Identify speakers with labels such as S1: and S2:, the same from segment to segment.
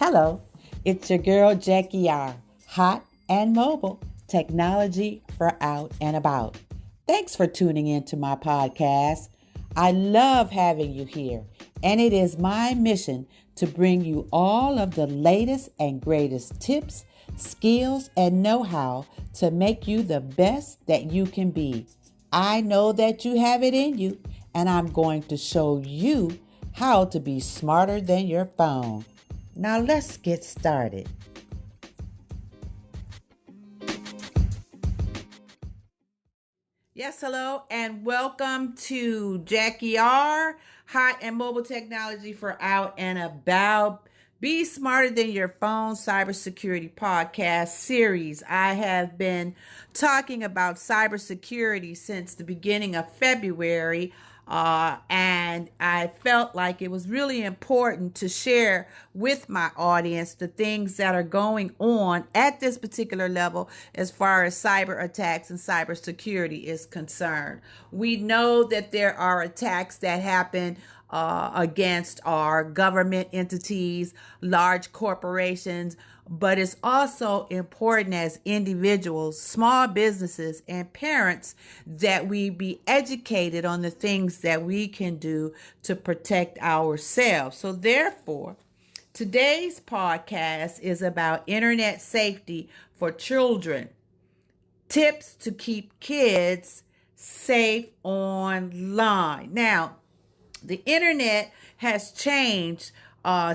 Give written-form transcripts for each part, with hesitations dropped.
S1: Hello, it's your girl Jackie R. Hot and mobile technology for out and about. Thanks for tuning in to my podcast. I love having you here, and it is my mission to bring you all of the latest and greatest tips, skills, and know-how to make you the best that you can be. I know that you have it in you, and I'm going to show you how to be smarter than your phone. Now let's get started. Yes, hello, and welcome to Jackie R. Hot and mobile technology for out and about. Be smarter than your phone cybersecurity podcast series. I have been talking about cybersecurity since the beginning of February. And I felt like it was really important to share with my audience the things that are going on at this particular level as far as cyber attacks and cybersecurity is concerned. We know that there are attacks that happen against our government entities, large corporations, but it's also important as individuals, small businesses, and parents that we be educated on the things that we can do to protect ourselves. So therefore, today's podcast is about internet safety for children. Tips to keep kids safe online. Now, the internet has changed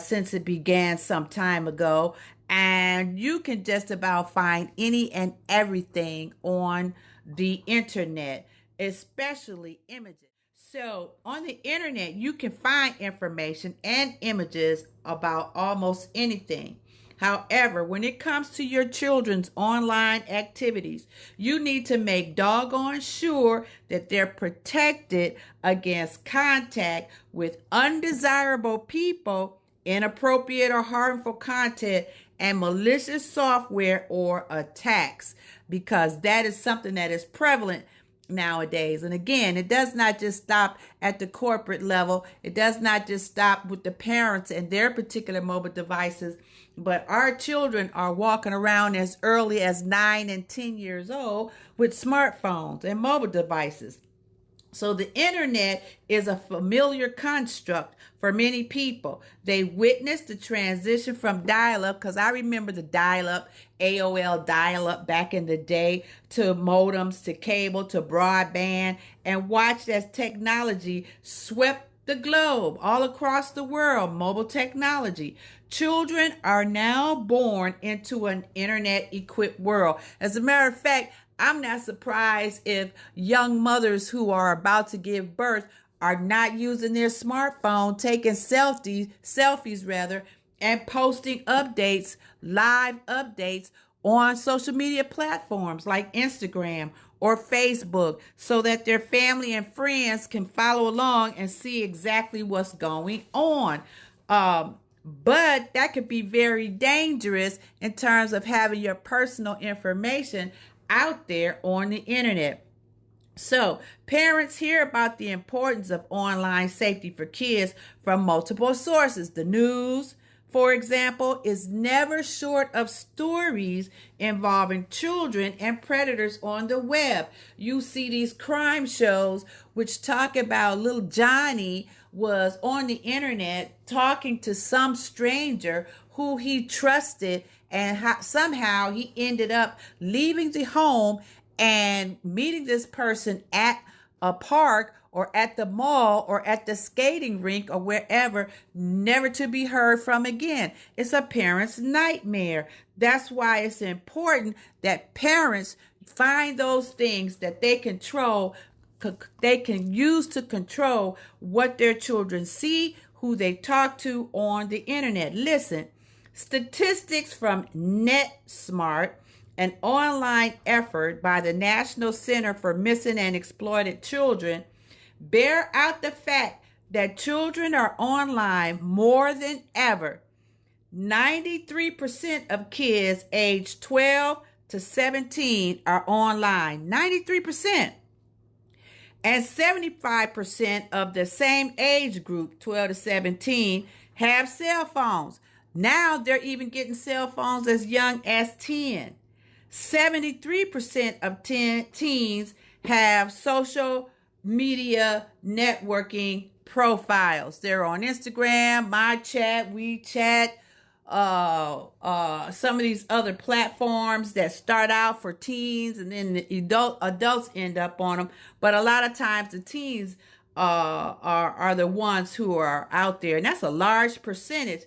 S1: since it began some time ago, and you can just about find any and everything on the internet, especially images. So on the internet, you can find information and images about almost anything. However, when it comes to your children's online activities, you need to make doggone sure that they're protected against contact with undesirable people, inappropriate or harmful content, and malicious software or attacks, because that is something that is prevalent nowadays. And again, it does not just stop at the corporate level. It does not just stop with the parents and their particular mobile devices, but our children are walking around as early as 9 and 10 years old with smartphones and mobile devices. So the internet is a familiar construct for many people. They witnessed the transition from dial-up, because I remember the dial-up, AOL dial-up back in the day, to modems, to cable, to broadband, and watched as technology swept the globe all across the world. Mobile technology. Children are now born into an internet-equipped world. As a matter of fact, I'm not surprised if young mothers who are about to give birth are not using their smartphone, taking selfies rather, and posting updates, live updates on social media platforms like Instagram or Facebook, so that their family and friends can follow along and see exactly what's going on. But that could be very dangerous in terms of having your personal information out there on the internet. So parents hear about the importance of online safety for kids from multiple sources. The news, for example, is never short of stories involving children and predators on the web. You see these crime shows which talk about little Johnny was on the internet talking to some stranger who he trusted, and somehow he ended up leaving the home and meeting this person at a park or at the mall or at the skating rink or wherever, never to be heard from again. It's a parent's nightmare. That's why it's important that parents find those things that they can use to control what their children see, who they talk to on the internet. Listen, statistics from NetSmart, an online effort by the National Center for Missing and Exploited Children, bear out the fact that children are online more than ever. 93% of kids aged 12 to 17 are online. 93%. And 75% of the same age group, 12 to 17, have cell phones. Now they're even getting cell phones as young as 10. 73% of teens have social media networking profiles. They're on Instagram, MyChat, WeChat, some of these other platforms that start out for teens, and then the adults end up on them. But a lot of times the teens are the ones who are out there, and that's a large percentage.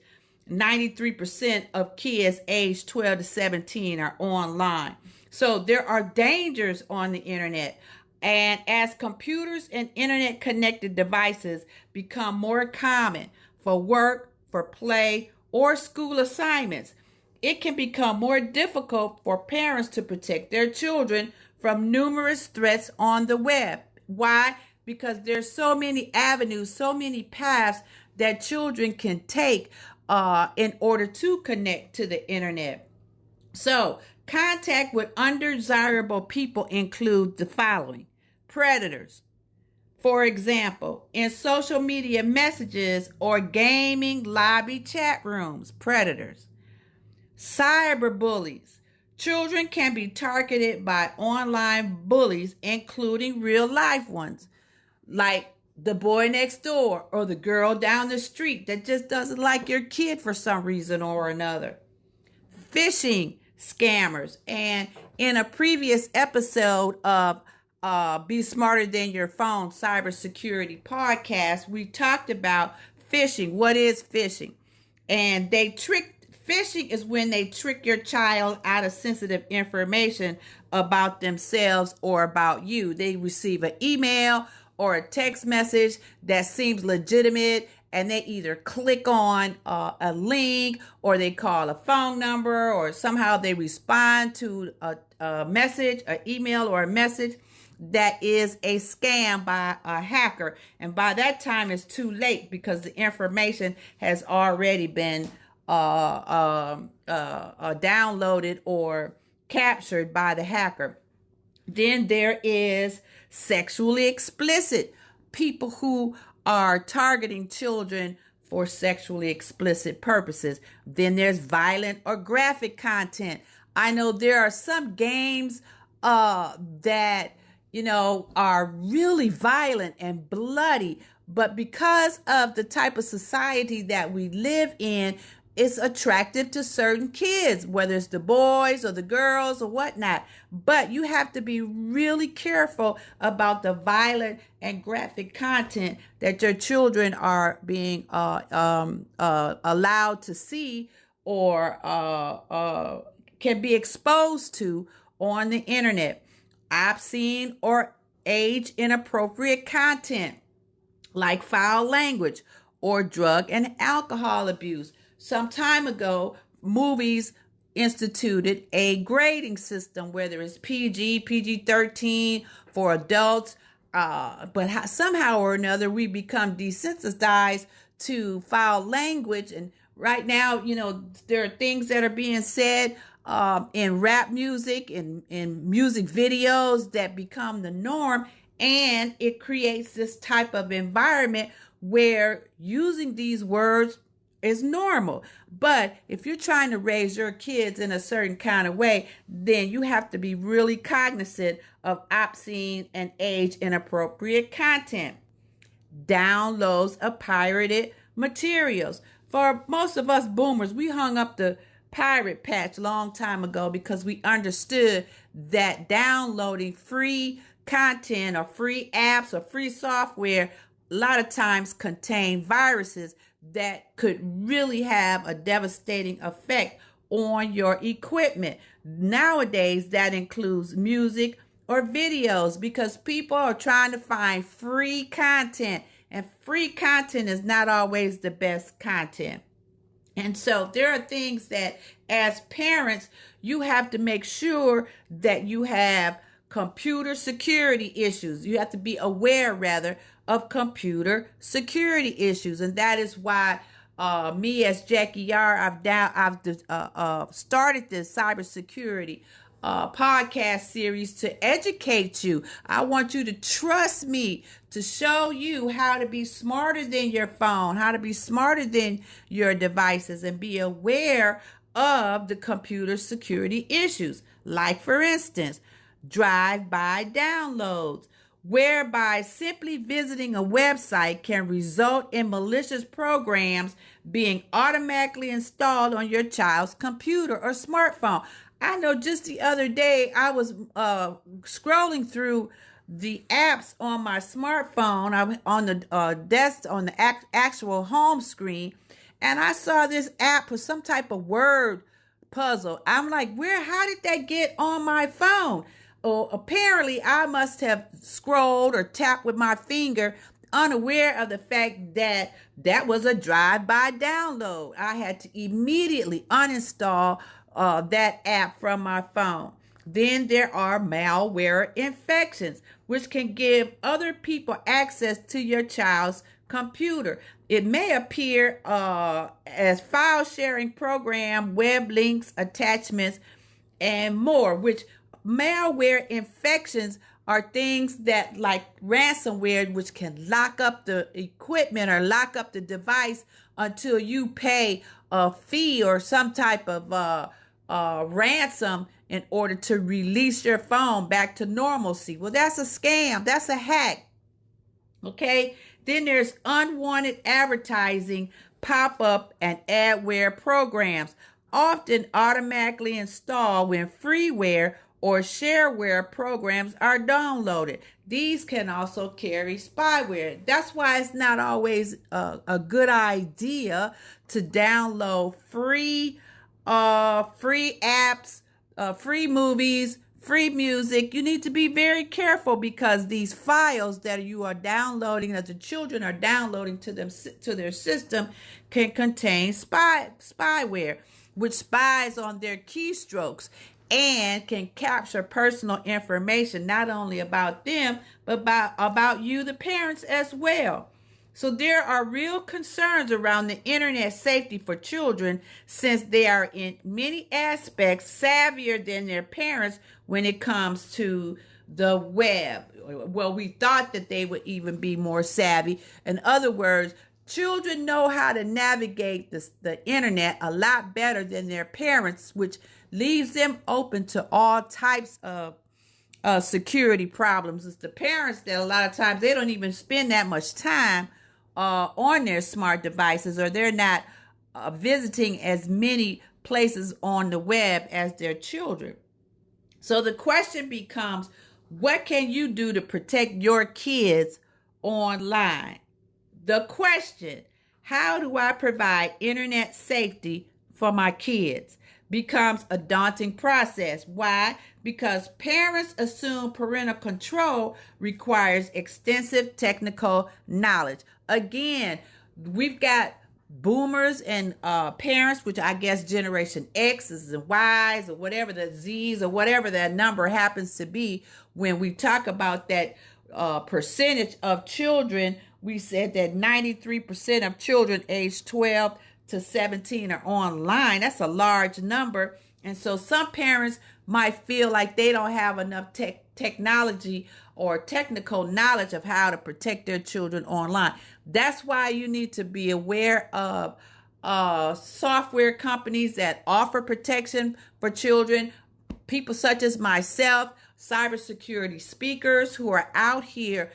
S1: 93% of kids aged 12 to 17 are online. So there are dangers on the internet. And as computers and internet connected devices become more common for work, for play, or school assignments, it can become more difficult for parents to protect their children from numerous threats on the web. Why? Because there's so many avenues, so many paths that children can take in order to connect to the internet. So, contact with undesirable people include the following: predators. For example, in social media messages or gaming lobby chat rooms, predators. Cyberbullies. Children can be targeted by online bullies, including real life ones, like the boy next door or the girl down the street that just doesn't like your kid for some reason or another. Phishing scammers. And in a previous episode of Be Smarter Than Your Phone Cybersecurity podcast, we talked about phishing. What is phishing? And phishing is when they trick your child out of sensitive information about themselves or about you. They receive an email or a text message that seems legitimate, and they either click on a link, or they call a phone number, or somehow they respond to a message, an email or a message that is a scam by a hacker. And by that time, it's too late because the information has already been downloaded or captured by the hacker. Then there is sexually explicit, people who are targeting children for sexually explicit purposes. Then there's violent or graphic content. I know there are some games that are really violent and bloody, but because of the type of society that we live in, it's attractive to certain kids, whether it's the boys or the girls or whatnot. But you have to be really careful about the violent and graphic content that your children are being allowed to see or can be exposed to on the internet. Obscene or age inappropriate content like foul language or drug and alcohol abuse. Some time ago, movies instituted a grading system, whether it's PG, PG-13 for adults, but somehow or another we become desensitized to foul language. And right now, there are things that are being said in rap music and in music videos that become the norm, and it creates this type of environment where using these words is normal. But if you're trying to raise your kids in a certain kind of way, then you have to be really cognizant of obscene and age inappropriate content. Downloads of pirated materials. For most of us boomers, we hung up the pirate patch a long time ago because we understood that downloading free content or free apps or free software a lot of times contain viruses that could really have a devastating effect on your equipment. Nowadays, that includes music or videos, because people are trying to find free content, and free content is not always the best content. And so there are things that as parents, you have to make sure that you have computer security issues. You have to be aware, rather, of computer security issues. And that is why me as Jackie Yar, I've started this cybersecurity podcast series to educate you. I want you to trust me to show you how to be smarter than your phone, how to be smarter than your devices, and be aware of the computer security issues. Like, for instance, drive-by downloads, whereby simply visiting a website can result in malicious programs being automatically installed on your child's computer or smartphone. I know just the other day I was scrolling through the apps on my smartphone. I on the desk on the actual home screen, and I saw this app for some type of word puzzle. I'm like, how did that get on my phone? Oh, apparently I must have scrolled or tapped with my finger, unaware of the fact that that was a drive-by download. I had to immediately uninstall that app from my phone. Then there are malware infections, which can give other people access to your child's computer. It may appear as file sharing program, web links, attachments, and more, which malware infections are things that, like ransomware, which can lock up the equipment or lock up the device until you pay a fee or some type of ransom in order to release your phone back to normalcy. Well, that's a scam. That's a hack. Okay. Then there's unwanted advertising, pop-up, and adware programs, often automatically installed when freeware or shareware programs are downloaded. These can also carry spyware. That's why it's not always a good idea to download free apps, free movies, free music. You need to be very careful, because these files that you are downloading, that the children are downloading to their system, can contain spyware, which spies on their keystrokes and can capture personal information, not only about them, but about you, the parents, as well. So there are real concerns around the internet safety for children, since they are in many aspects savvier than their parents when it comes to the web. Well, we thought that they would even be more savvy. In other words, children know how to navigate the internet a lot better than their parents, which leaves them open to all types of security problems. It's the parents that a lot of times they don't even spend that much time on their smart devices, or they're not visiting as many places on the web as their children. So the question becomes, what can you do to protect your kids online? The question, how do I provide internet safety for my kids, becomes a daunting process. Why? Because parents assume parental control requires extensive technical knowledge. Again, we've got boomers and parents, which I guess Generation X's and Y's or whatever, the Z's or whatever that number happens to be. When we talk about that percentage of children, we said that 93% of children aged 12 to 17 are online. That's a large number. And so some parents might feel like they don't have enough technology or technical knowledge of how to protect their children online. That's why you need to be aware of software companies that offer protection for children, people such as myself, cybersecurity speakers who are out here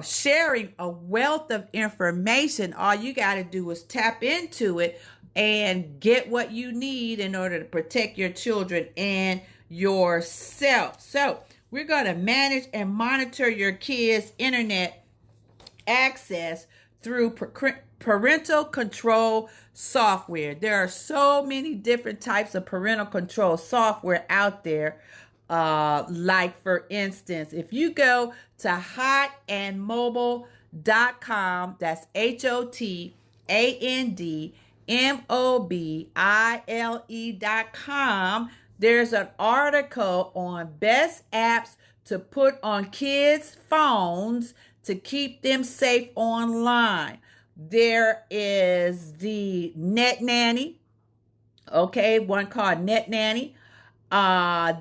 S1: sharing a wealth of information. All you got to do is tap into it and get what you need in order to protect your children and yourself. So we're going to manage and monitor your kids' internet access through parental control software. There are so many different types of parental control software out there. Like, for instance, if you go to hotandmobile.com, that's HOTANDMOBILE.com, there's an article on best apps to put on kids' phones to keep them safe online. There is the Net Nanny, okay, one called Net Nanny.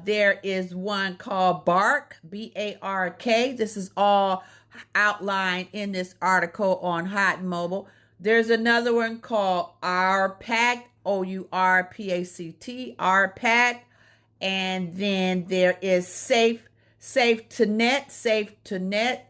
S1: There is one called Bark, B-A-R-K. This is all outlined in this article on Hot and Mobile. There's another one called RPACT, O-U-R-P-A-C-T, RPACT. And then there is Safe to Net.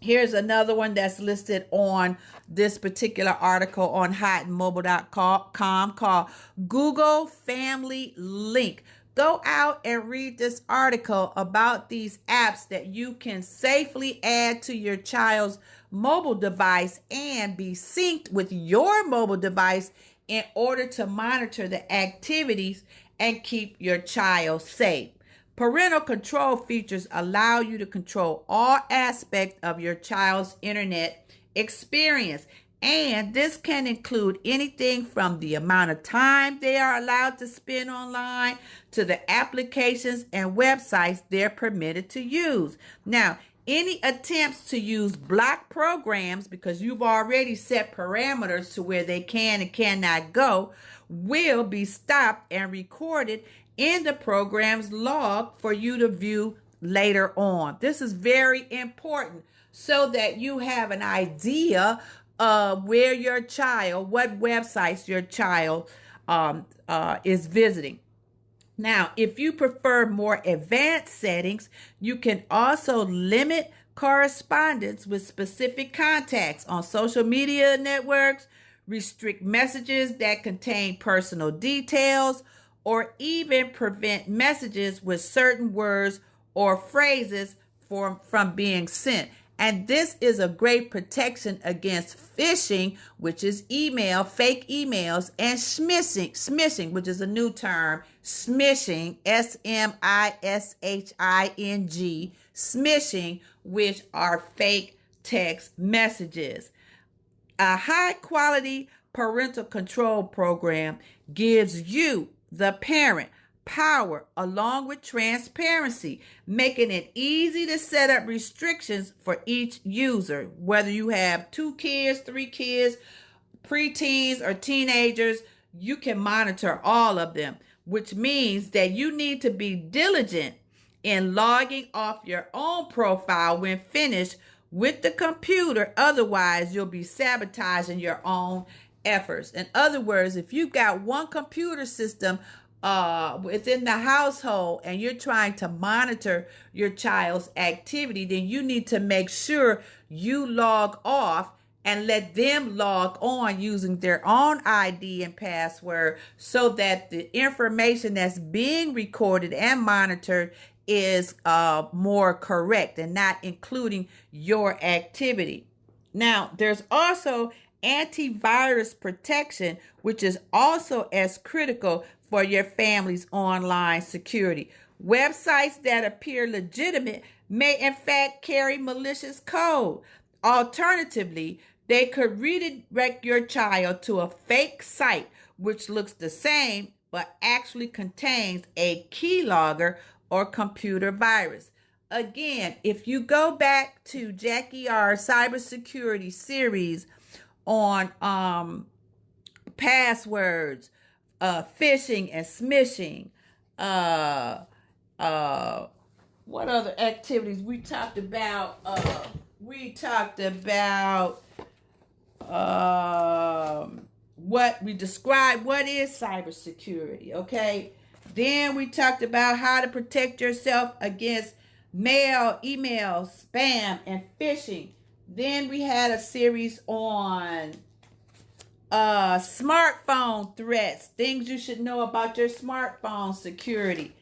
S1: Here's another one that's listed on this particular article on hotandmobile.com called Google Family Link. Go out and read this article about these apps that you can safely add to your child's mobile device and be synced with your mobile device in order to monitor the activities and keep your child safe. Parental control features allow you to control all aspects of your child's internet experience, and this can include anything from the amount of time they are allowed to spend online to the applications and websites they're permitted to use. Now, any attempts to use block programs, because you've already set parameters to where they can and cannot go, will be stopped and recorded in the program's log for you to view later on. This is very important so that you have an idea of where your child, what websites your child is visiting. Now, if you prefer more advanced settings, you can also limit correspondence with specific contacts on social media networks, restrict messages that contain personal details, or even prevent messages with certain words or phrases from being sent. And this is a great protection against phishing, which is email, fake emails, and smishing, which is a new term, smishing, S-M-I-S-H-I-N-G, smishing, which are fake text messages. A high-quality parental control program gives you, the parent, power along with transparency, making it easy to set up restrictions for each user. Whether you have 2 kids, 3 kids, preteens, or teenagers, you can monitor all of them, which means that you need to be diligent in logging off your own profile when finished with the computer. Otherwise, you'll be sabotaging your own efforts. In other words, if you've got one computer system within the household and you're trying to monitor your child's activity, then you need to make sure you log off and let them log on using their own ID and password so that the information that's being recorded and monitored is more correct and not including your activity. Now, there's also antivirus protection, which is also as critical for your family's online security. Websites that appear legitimate may in fact carry malicious code. Alternatively, they could redirect your child to a fake site which looks the same but actually contains a keylogger or computer virus. Again, if you go back to Jackie R's cybersecurity series on passwords, phishing and smishing, what other activities we talked about? What we described what is cybersecurity, okay? Then we talked about how to protect yourself against mail, email, spam, and phishing. Then we had a series on smartphone threats, things you should know about your smartphone security.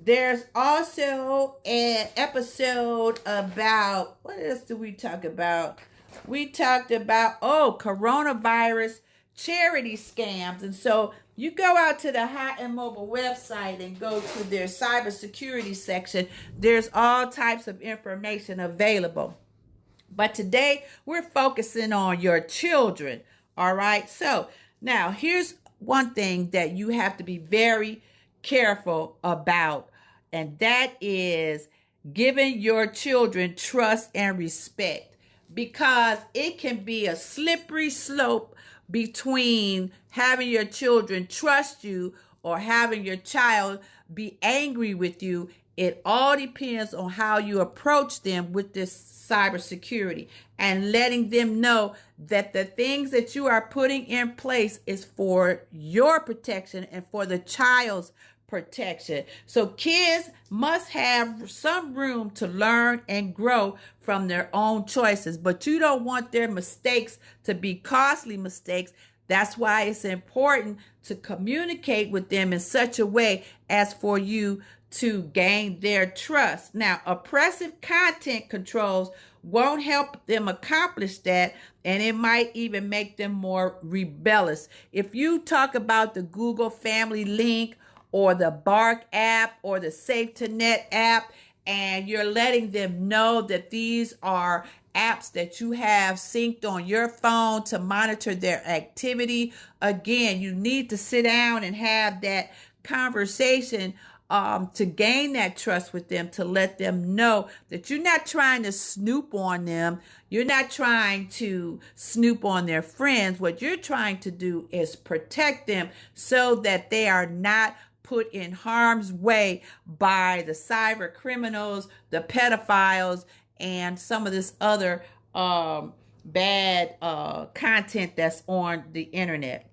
S1: There's also an episode about, what else did we talk about? We talked about, coronavirus charity scams. And so you go out to the Hot and Mobile website and go to their cybersecurity section. There's all types of information available. But today we're focusing on your children. All right. So now here's one thing that you have to be very careful about, and that is giving your children trust and respect, because it can be a slippery slope between having your children trust you or having your child be angry with you. It all depends on how you approach them with this cybersecurity and letting them know that the things that you are putting in place is for your protection and for the child's protection. So kids must have some room to learn and grow from their own choices, but you don't want their mistakes to be costly mistakes. That's why it's important to communicate with them in such a way as for you to gain their trust. Now, oppressive content controls won't help them accomplish that, and it might even make them more rebellious. If you talk about the Google Family Link or the Bark app or the Safe to Net app, and you're letting them know that these are apps that you have synced on your phone to monitor their activity, again, you need to sit down and have that conversation to gain that trust with them, to let them know that you're not trying to snoop on them. You're not trying to snoop on their friends. What you're trying to do is protect them so that they are not put in harm's way by the cyber criminals, the pedophiles, and some of this other bad content that's on the internet.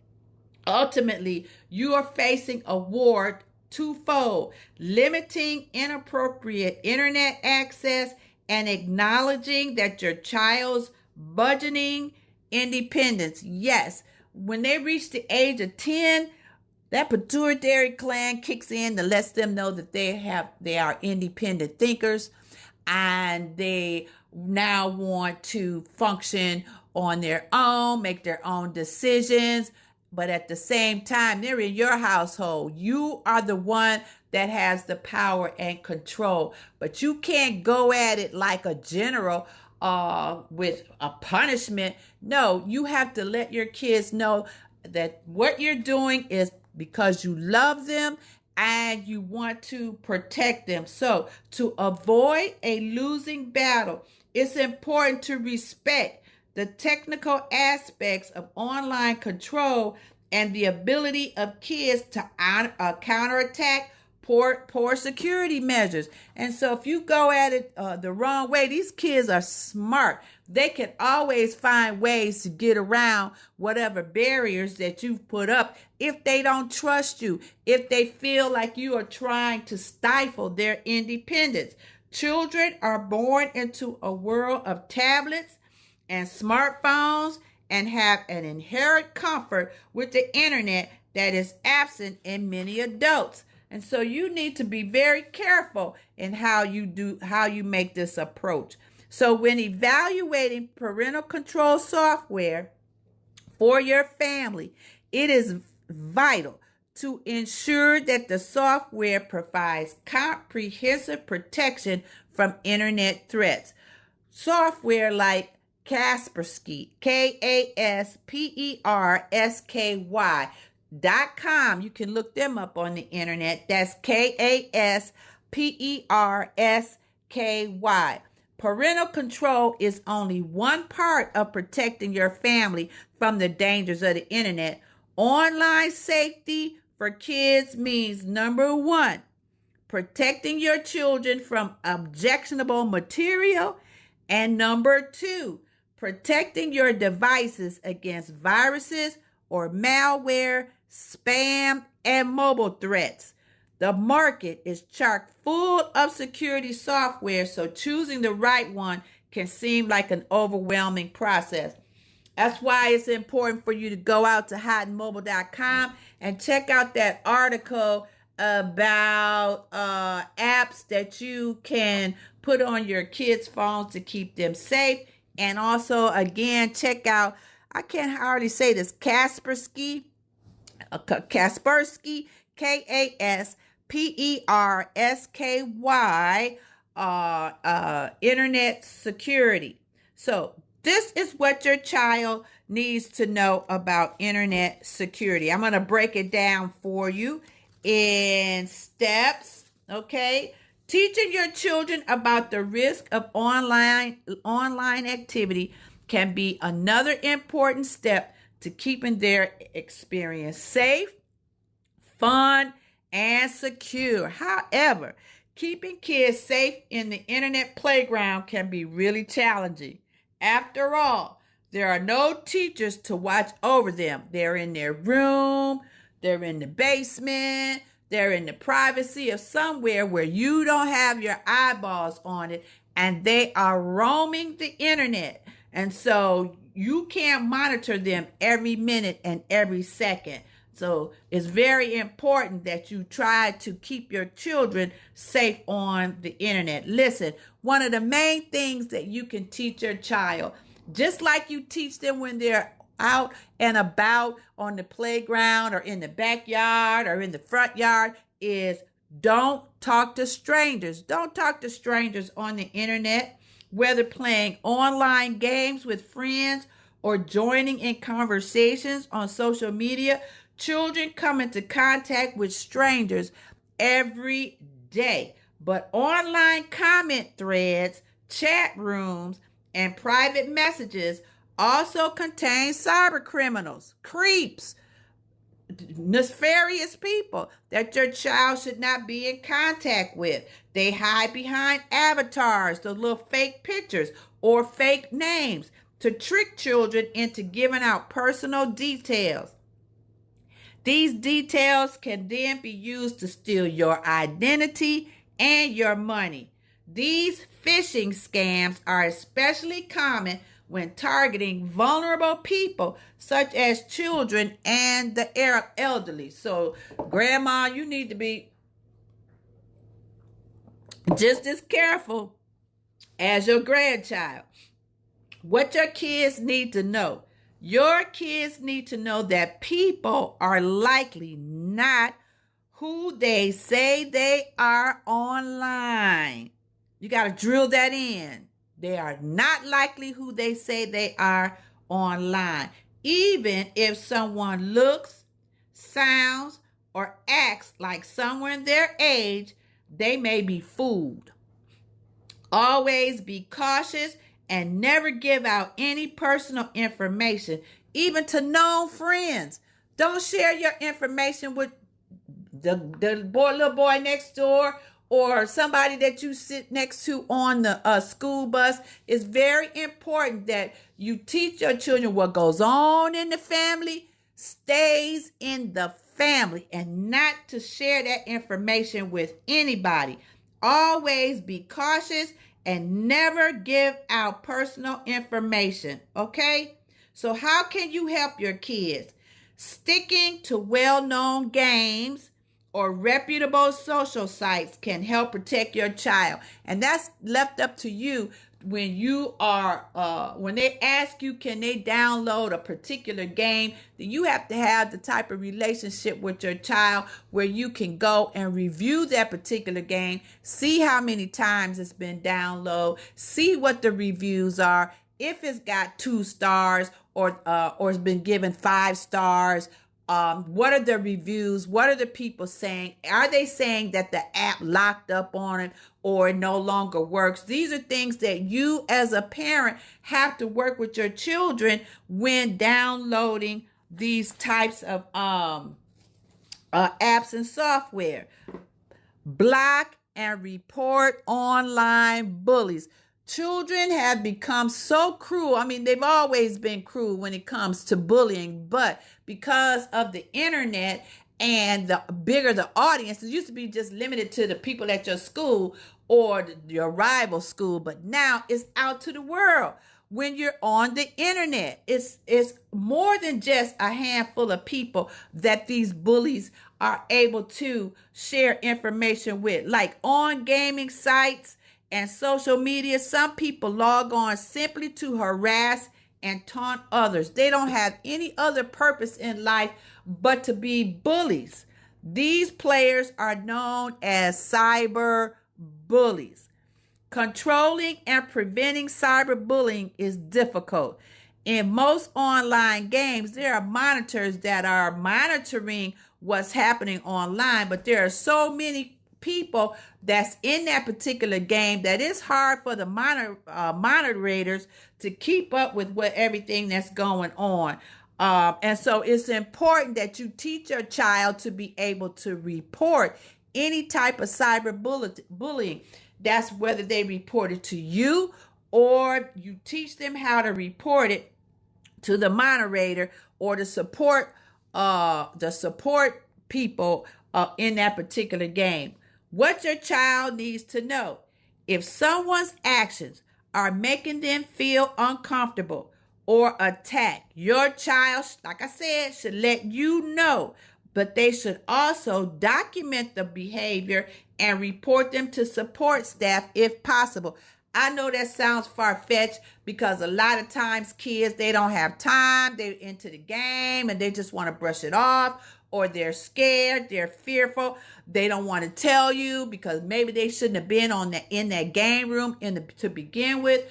S1: Ultimately, you are facing a war twofold: limiting inappropriate internet access and acknowledging that your child's budgeting independence. Yes, when they reach the age of 10, that pituitary gland kicks in to let them know that they are independent thinkers, and they now want to function on their own, make their own decisions. But at the same time, they're in your household. You are the one that has the power and control. But you can't go at it like a general with a punishment. No, you have to let your kids know that what you're doing is because you love them and you want to protect them. So to avoid a losing battle, it's important to respect the technical aspects of online control and the ability of kids to counterattack poor security measures. And so if you go at it the wrong way, these kids are smart. They can always find ways to get around whatever barriers that you've put up if they don't trust you, if they feel like you are trying to stifle their independence. Children are born into a world of tablets and smartphones and have an inherent comfort with the internet that is absent in many adults. And so you need to be very careful in how you make this approach. So when evaluating parental control software for your family, it is vital to ensure that the software provides comprehensive protection from internet threats. Software like Kaspersky, Kaspersky.com. You can look them up on the internet. That's Kaspersky. Parental control is only one part of protecting your family from the dangers of the internet. Online safety for kids means, number one, protecting your children from objectionable material, and number two, protecting your devices against viruses or malware, spam, and mobile threats. The market is chock full of security software, so choosing the right one can seem like an overwhelming process. That's why it's important for you to go out to hotandmobile.com and check out that article about apps that you can put on your kids' phones to keep them safe. And also, again, check out, I can't hardly say this, Kaspersky, Kaspersky, internet security. So this is what your child needs to know about internet security. I'm going to break it down for you in steps, okay? Teaching your children about the risk of online activity can be another important step to keeping their experience safe, fun, and secure. However, keeping kids safe in the internet playground can be really challenging. After all, there are no teachers to watch over them. They're in their room, they're in the basement, they're in the privacy of somewhere where you don't have your eyeballs on it, and they are roaming the internet. And so you can't monitor them every minute and every second. So it's very important that you try to keep your children safe on the internet. Listen, one of the main things that you can teach your child, just like you teach them when they're out and about on the playground or in the backyard or in the front yard, is don't talk to strangers. Don't talk to strangers on the internet, whether playing online games with friends or joining in conversations on social media. Children come into contact with strangers every day, but online comment threads, chat rooms, and private messages also contain cyber criminals, creeps, nefarious people that your child should not be in contact with. They hide behind avatars, the little fake pictures or fake names, to trick children into giving out personal details. These details can then be used to steal your identity and your money. These phishing scams are especially common when targeting vulnerable people such as children and the elderly. So, grandma, you need to be just as careful as your grandchild. What your kids need to know. Your kids need to know that people are likely not who they say they are online. You got to drill that in. They are not likely who they say they are online. Even if someone looks, sounds, or acts like someone their age, they may be fooled. Always be cautious and never give out any personal information, even to known friends. Don't share your information with the little boy next door or somebody that you sit next to on the school bus. It's very important that you teach your children what goes on in the family stays in the family, and not to share that information with anybody. Always be cautious and never give out personal information, okay? So how can you help your kids? Sticking to well-known games or reputable social sites can help protect your child. And that's left up to you when you are, when they ask you, can they download a particular game, then you have to have the type of relationship with your child where you can go and review that particular game, see how many times it's been downloaded, see what the reviews are, if it's got 2 stars or it's been given 5 stars. What are the reviews? What are the people saying? Are they saying that the app locked up on it or it no longer works? These are things that you as a parent have to work with your children when downloading these types of apps and software. Block and report online bullies. Children have become so cruel. I mean, they've always been cruel when it comes to bullying, but because of the internet and the bigger the audience, it used to be just limited to the people at your school or your rival school, but now it's out to the world. When you're on the internet, it's more than just a handful of people that these bullies are able to share information with, like on gaming sites and social media. Some people log on simply to harass and taunt others. They don't have any other purpose in life but to be bullies. These players are known as cyber bullies. Controlling and preventing cyberbullying is difficult. In most online games, there are monitors that are monitoring what's happening online, but there are so many people that's in that particular game that it's hard for the moderators to keep up with what everything that's going on. And so it's important that you teach your child to be able to report any type of bullying. That's whether they report it to you or you teach them how to report it to the moderator or the support people in that particular game. What your child needs to know: if someone's actions are making them feel uncomfortable or attacked, your child, like I said, should let you know, but they should also document the behavior and report them to support staff if possible. I know that sounds far-fetched because a lot of times kids, they don't have time. They're into the game and they just want to brush it off, or they're scared, they're fearful. They don't want to tell you because maybe they shouldn't have been in that game room to begin with.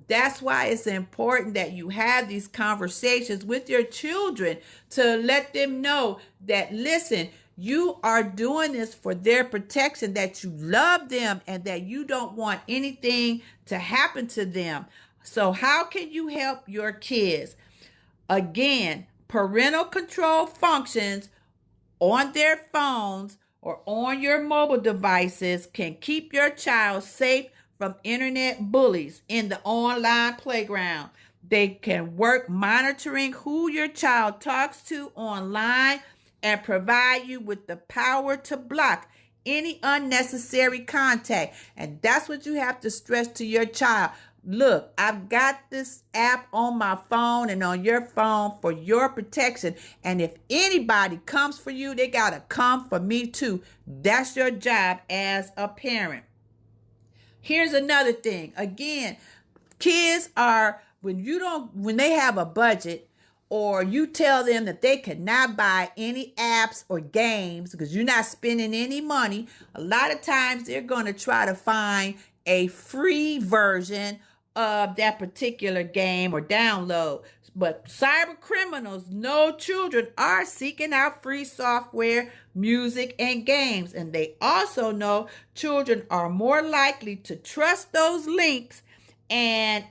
S1: That's why it's important that you have these conversations with your children to let them know that, listen, you are doing this for their protection, that you love them and that you don't want anything to happen to them. So how can you help your kids? Again, parental control functions on their phones or on your mobile devices can keep your child safe from internet bullies in the online playground. They can work monitoring who your child talks to online and provide you with the power to block any unnecessary contact. And that's what you have to stress to your child. Look, I've got this app on my phone and on your phone for your protection. And if anybody comes for you, they got to come for me too. That's your job as a parent. Here's another thing. Again, kids are, when they have a budget, or you tell them that they cannot buy any apps or games because you're not spending any money, a lot of times they're going to try to find a free version of that particular game or download. But cyber criminals know children are seeking out free software, music, and games. And they also know children are more likely to trust those links and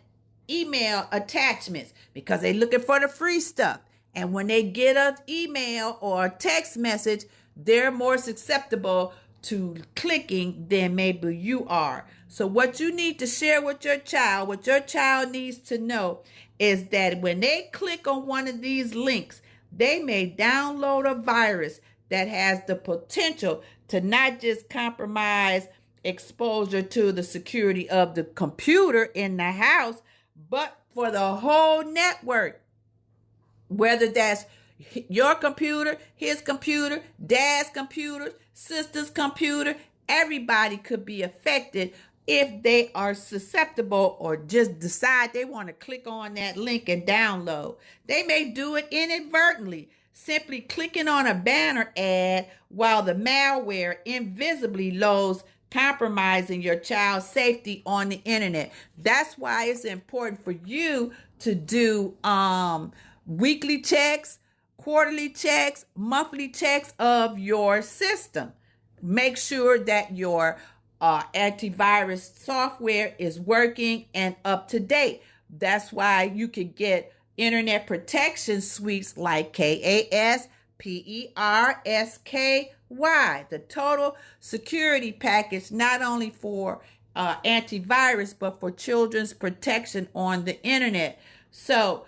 S1: email attachments because they're looking for the free stuff. And when they get an email or a text message, they're more susceptible to clicking than maybe you are. So what you need to share with your child, what your child needs to know, is that when they click on one of these links, they may download a virus that has the potential to not just compromise exposure to the security of the computer in the house, but for the whole network. Whether that's your computer, his computer, dad's computer, sister's computer, everybody could be affected if they are susceptible or just decide they want to click on that link and download. They may do it inadvertently, simply clicking on a banner ad while the malware invisibly loads, compromising your child's safety on the internet. That's why it's important for you to do weekly checks, quarterly checks, monthly checks of your system. Make sure that your antivirus software is working and up to date. That's why you can get internet protection suites like KASPERSKY, the total security package, not only for antivirus, but for children's protection on the internet. So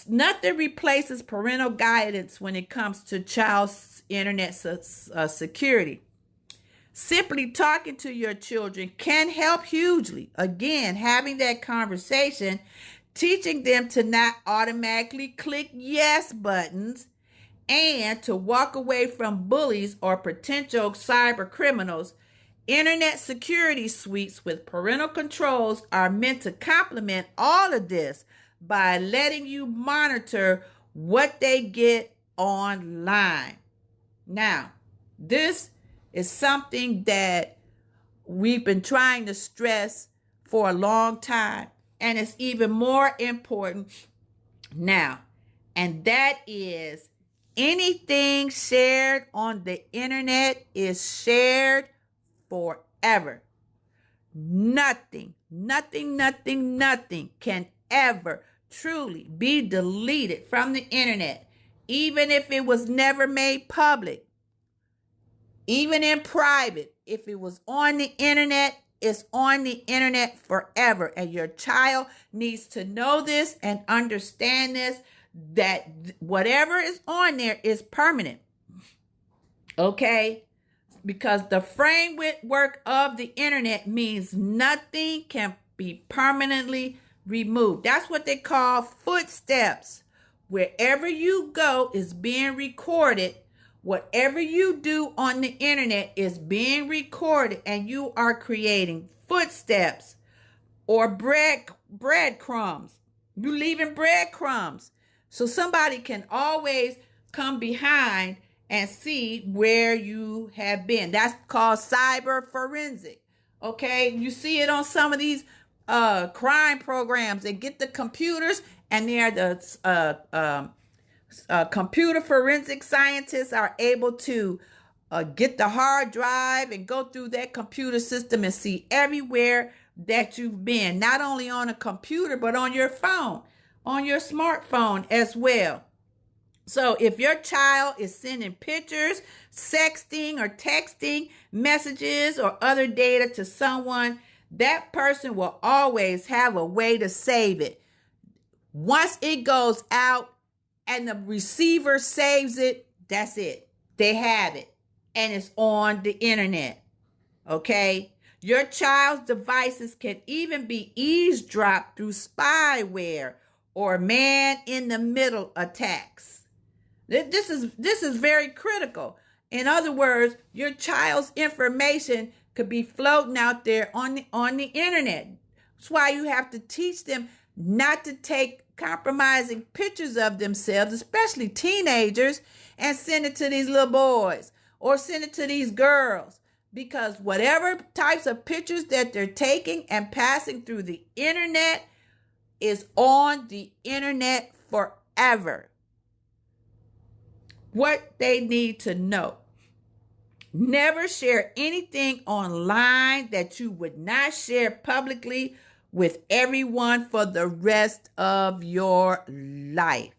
S1: nothing replaces parental guidance when it comes to child's internet security. Simply talking to your children can help hugely. Again, having that conversation, teaching them to not automatically click yes buttons, and to walk away from bullies or potential cyber criminals. Internet security suites with parental controls are meant to complement all of this by letting you monitor what they get online. Now, this is something that we've been trying to stress for a long time, and it's even more important now. And that is, anything shared on the internet is shared forever. Nothing can ever truly be deleted from the internet. even if it was never made public, even in private, if it was on the internet, it's on the internet forever. And your child needs to know this and understand this, that whatever is on there is permanent. Okay? Because the framework of the internet means nothing can be permanently removed. That's what they call footsteps. Wherever you go is being recorded. Whatever you do on the internet is being recorded, and you are creating footsteps or breadcrumbs. You're leaving breadcrumbs. So somebody can always come behind and see where you have been. That's called cyber forensic. Okay, you see it on some of these crime programs. They get the computers, and they are the computer forensic scientists are able to get the hard drive and go through that computer system and see everywhere that you've been, not only on a computer, but on your phone, on your smartphone as well. So if your child is sending pictures, sexting or texting messages or other data to someone, that person will always have a way to save it. Once it goes out and the receiver saves it, that's it. They have it, and it's on the internet. Okay? Your child's devices can even be eavesdropped through spyware or man-in-the-middle attacks. This is very critical. In other words, your child's information could be floating out there on the internet. That's why you have to teach them not to take compromising pictures of themselves, especially teenagers, and send it to these little boys or send it to these girls, because whatever types of pictures that they're taking and passing through the internet is on the internet forever. What they need to know: never share anything online that you would not share publicly with everyone for the rest of your life.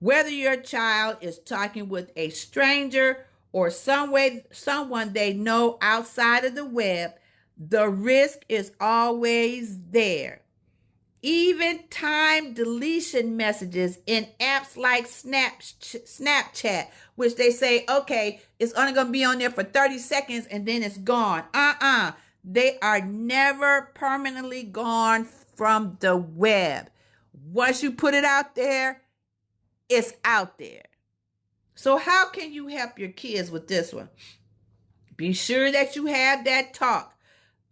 S1: Whether your child is talking with a stranger or someone they know outside of the web, the risk is always there. Even time deletion messages in apps like Snapchat, which they say, okay, it's only going to be on there for 30 seconds and then it's gone. They are never permanently gone from the web. Once you put it out there, it's out there. So how can you help your kids with this one? Be sure that you have that talk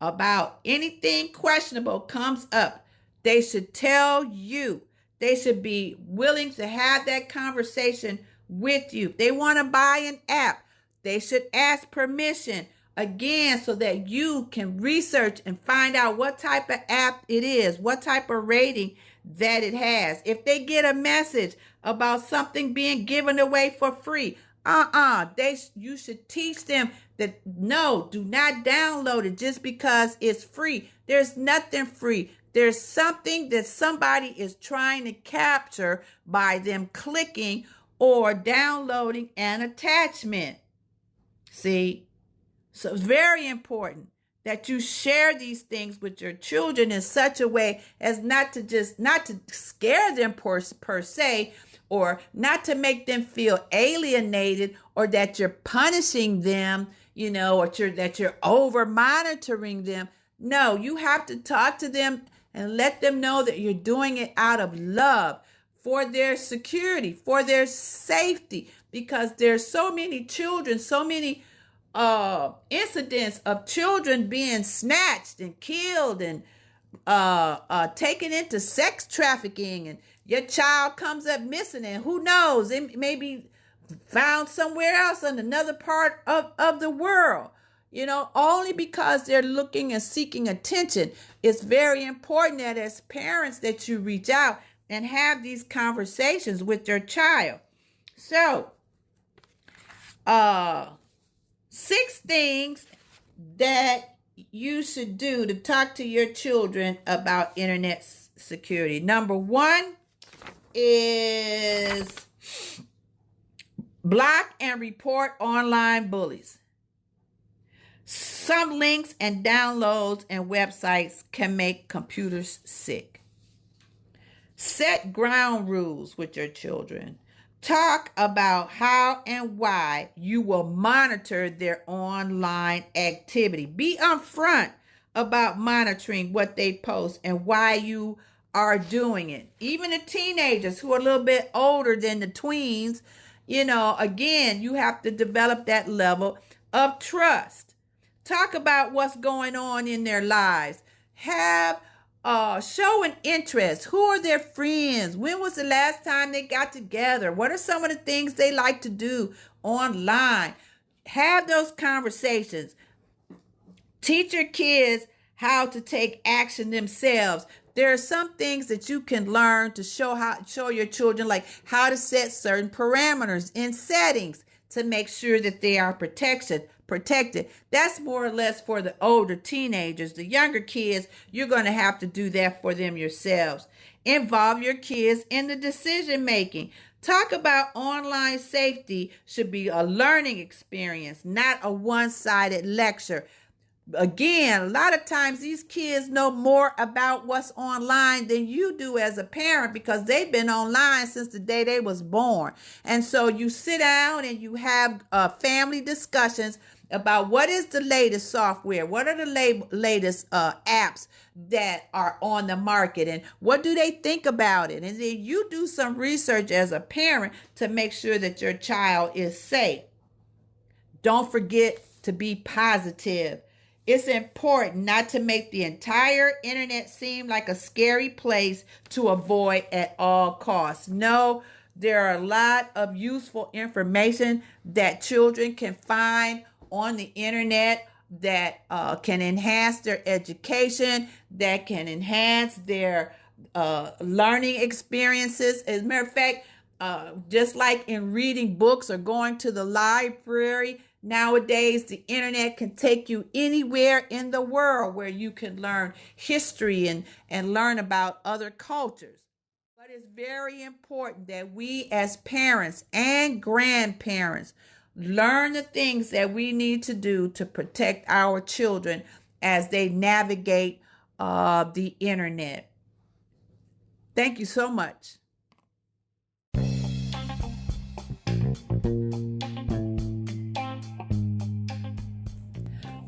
S1: about anything questionable comes up. They should tell you. They should be willing to have that conversation with you. If they want to buy an app, they should ask permission. Again, so that you can research and find out what type of app it is, what type of rating that it has. If they get a message about something being given away for free, you should teach them that no, do not download it just because it's free. There's nothing free. There's something that somebody is trying to capture by them clicking or downloading an attachment. See? So it's very important that you share these things with your children in such a way as not to scare them per se, or not to make them feel alienated, or that you're punishing them, or that you're over monitoring them. No, you have to talk to them and let them know that you're doing it out of love, for their security, for their safety, because there's so many children, so many incidents of children being snatched and killed and taken into sex trafficking, and your child comes up missing, and who knows, it may be found somewhere else in another part of the world, only because they're looking and seeking attention. It's very important that as parents that you reach out and have these conversations with your child. So, 6 things that you should do to talk to your children about internet security. Number 1 is Block and report online bullies. Some links and downloads and websites can make computers sick. Set ground rules with your children. Talk about how and why you will monitor their online activity. Be upfront about monitoring what they post and why you are doing it. Even the teenagers who are a little bit older than the tweens, again, you have to develop that level of trust. Talk about what's going on in their lives. Show an interest. Who are their friends? When was the last time they got together? What are some of the things they like to do online? Have those conversations. Teach your kids how to take action themselves. There are some things that you can learn to show your children, like how to set certain parameters in settings to make sure that they are protected. That's more or less for the older teenagers. The younger kids, you're going to have to do that for them yourselves. Involve your kids in the decision making. Talk about online safety should be a learning experience, not a one-sided lecture. Again, a lot of times these kids know more about what's online than you do as a parent because they've been online since the day they was born. And so you sit down and you have family discussions about what is the latest software, what are the latest apps that are on the market, and what do they think about it. And then you do some research as a parent to make sure that your child is safe. Don't forget to be positive. It's important not to make the entire internet seem like a scary place to avoid at all costs. No, there are a lot of useful information that children can find on the internet that can enhance their education, that can enhance their learning experiences. As a matter of fact, just like in reading books or going to the library, nowadays, the internet can take you anywhere in the world where you can learn history and learn about other cultures. But it's very important that we as parents and grandparents learn the things that we need to do to protect our children as they navigate the internet. Thank you so much.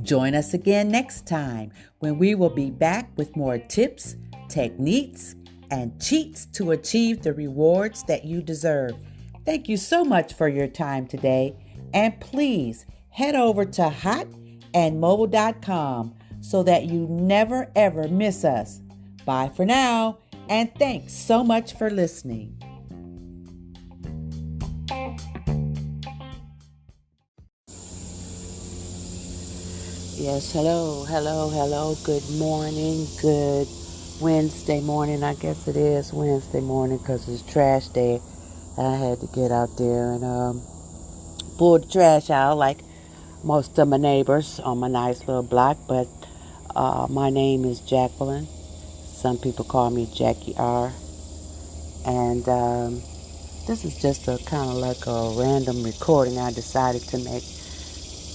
S1: Join us again next time when we will be back with more tips, techniques, and cheats to achieve the rewards that you deserve. Thank you so much for your time today. And please head over to hotandmobile.com so that you never ever miss us. Bye for now, and thanks so much for listening. Yes, hello. Good morning, good Wednesday morning. I guess it is Wednesday morning because it's trash day. I had to get out there and pull the trash out like most of my neighbors on my nice little block. But my name is Jacqueline. Some people call me Jackie R. And this is just a kind of like a random recording I decided to make.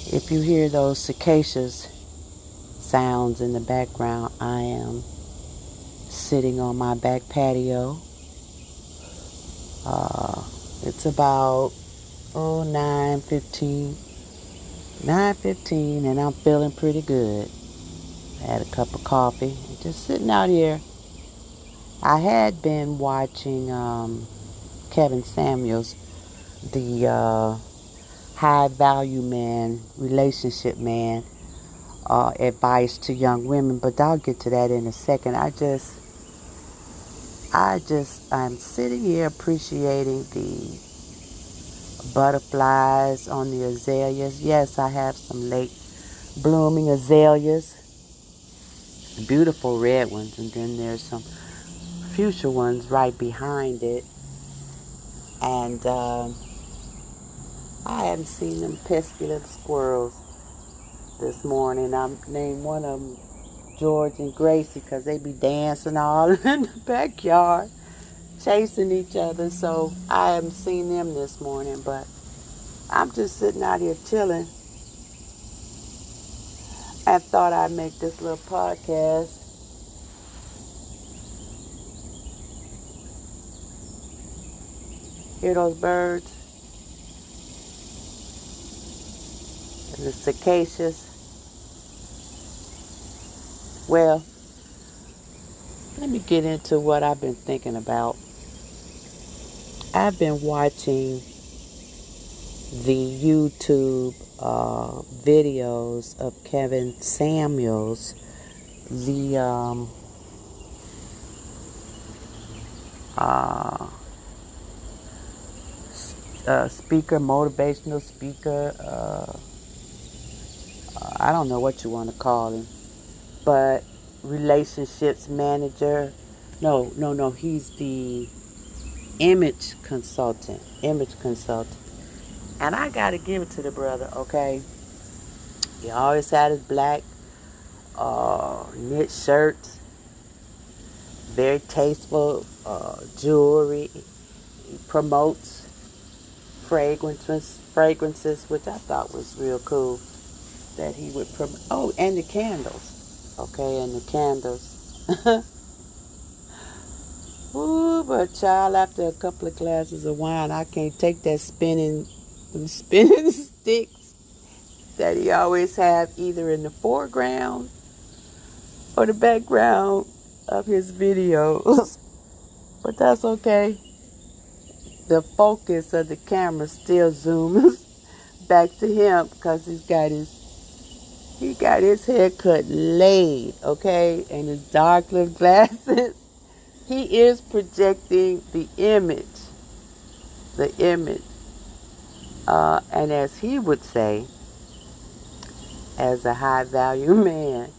S1: If you hear those cicadas sounds in the background, I am sitting on my back patio. It's about 9:15, and I'm feeling pretty good. I had a cup of coffee, just sitting out here. I had been watching Kevin Samuels, the high value man, relationship man, advice to young women, but I'll get to that in a second. I'm sitting here appreciating the butterflies on the azaleas. Yes, I have some late blooming azaleas, beautiful red ones, and then there's some fuchsia ones right behind it. And I haven't seen them pesky little squirrels this morning. I named one of them George and Gracie because they be dancing all in the backyard, chasing each other. So I haven't seen them this morning, but
S2: I'm just sitting out here chilling and thought I'd make this little podcast. Hear those birds? And the cicadas. Well, let me get into what I've been thinking about. I've been watching the YouTube videos of Kevin Samuels, the speaker, motivational speaker. I don't know what you want to call him, but relationships manager. No. He's the image consultant. And I got to give it to the brother, okay? He always had his black knit shirts, very tasteful jewelry. He promotes fragrances, which I thought was real cool that he would promote. Oh, and the candles. Okay, and the candles. Ooh, but child, after a couple of glasses of wine, I can't take that spinning sticks that he always have either in the foreground or the background of his videos. But that's okay. The focus of the camera still zooms back to him because he got his hair cut laid, okay, and his dark little glasses. He is projecting the image. And as he would say, as a high value man,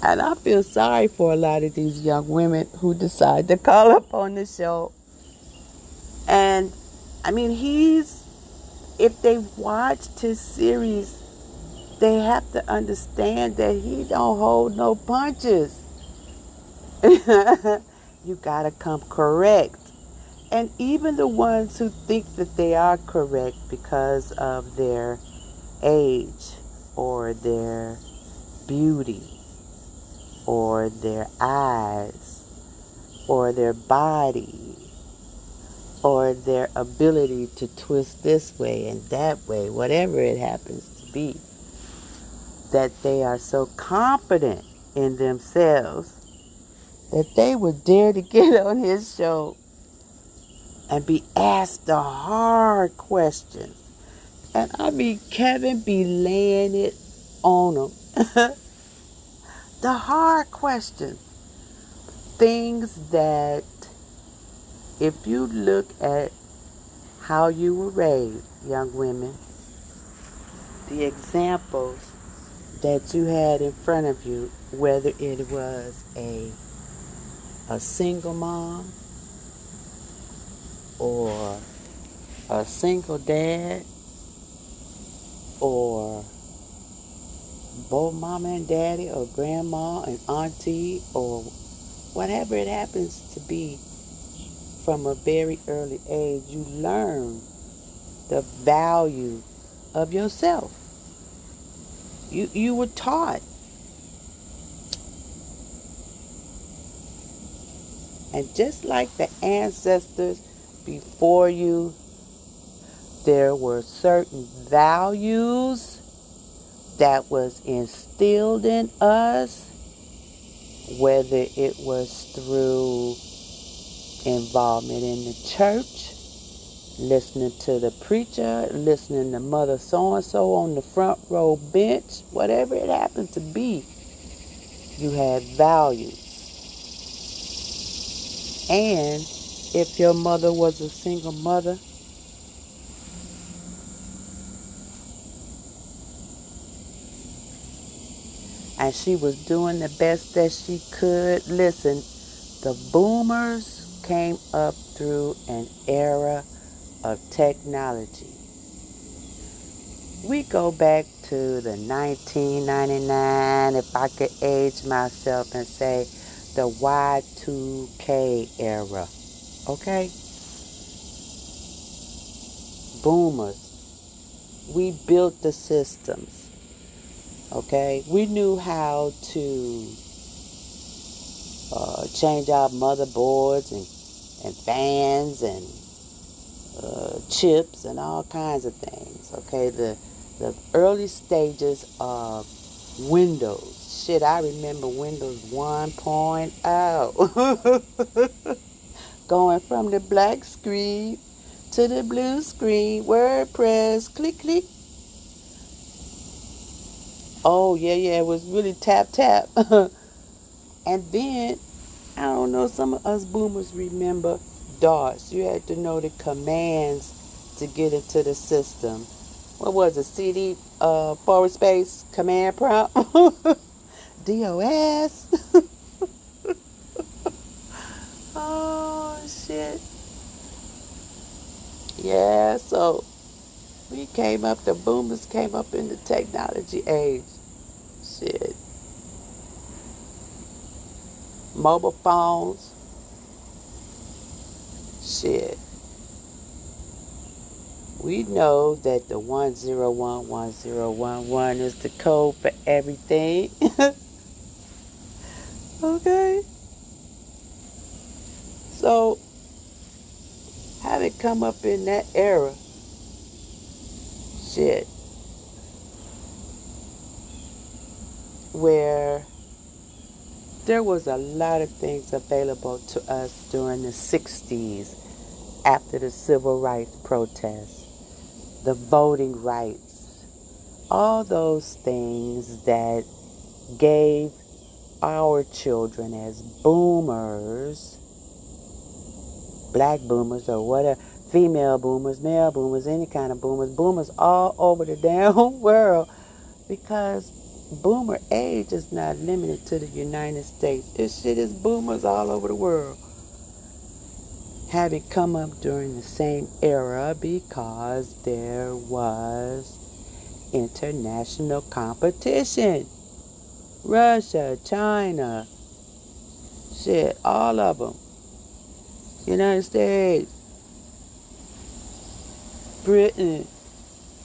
S2: and I feel sorry for a lot of these young women who decide to call up on the show. And I mean, if they've watched his series, they have to understand that he don't hold no punches. You gotta come correct. And even the ones who think that they are correct because of their age or their beauty or their eyes or their body or their ability to twist this way and that way, whatever it happens to be, that they are so confident in themselves that they would dare to get on his show and be asked the hard questions. And I mean, Kevin be laying it on them. The hard questions. Things that, if you look at how you were raised, young women, the examples that you had in front of you, whether it was a single mom or a single dad or both mama and daddy or grandma and auntie or whatever it happens to be, from a very early age, you learn the value of yourself. You were taught. And just like the ancestors before you, there were certain values that was instilled in us, whether it was through involvement in the church, listening to the preacher, listening to Mother so-and-so on the front row bench, whatever it happened to be, you had values. And if your mother was a single mother, and she was doing the best that she could, listen, the boomers came up through an era of technology. We go back to the 1999, if I could age myself and say, the Y2K era, okay? boomers, we built the systems. Okay, we knew how to change out motherboards and fans and chips and all kinds of things. Okay, the early stages of Windows. Shit, I remember Windows 1.0. Going from the black screen to the blue screen. WordPress, click, click. Oh, yeah, it was really tap, tap. And then, I don't know, some of us boomers remember DOS. You had to know the commands to get into the system. What was it? CD forward space command prompt? DOS? Oh, shit. Yeah, so the boomers came up in the technology age. Shit. Mobile phones. Shit. We know that the 1011011 is the code for everything. Okay? So, having come up in that era, shit, where there was a lot of things available to us during the 60s after the civil rights protests, the voting rights, all those things that gave our children as boomers, black boomers or whatever, female boomers, male boomers, any kind of boomers all over the damn world, because boomer age is not limited to the United States. This shit is boomers all over the world. Having come up during the same era because there was international competition. Russia, China, shit, all of them. United States, Britain,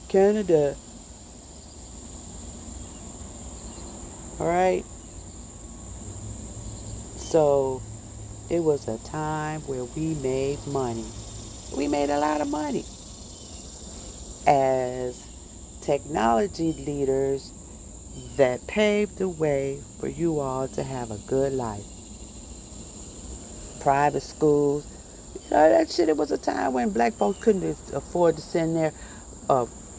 S2: Canada. Alright? So, it was a time where we made money. We made a lot of money. As technology leaders that paved the way for you all to have a good life. Private schools. You know, that shit, it was a time when black folks couldn't afford to send their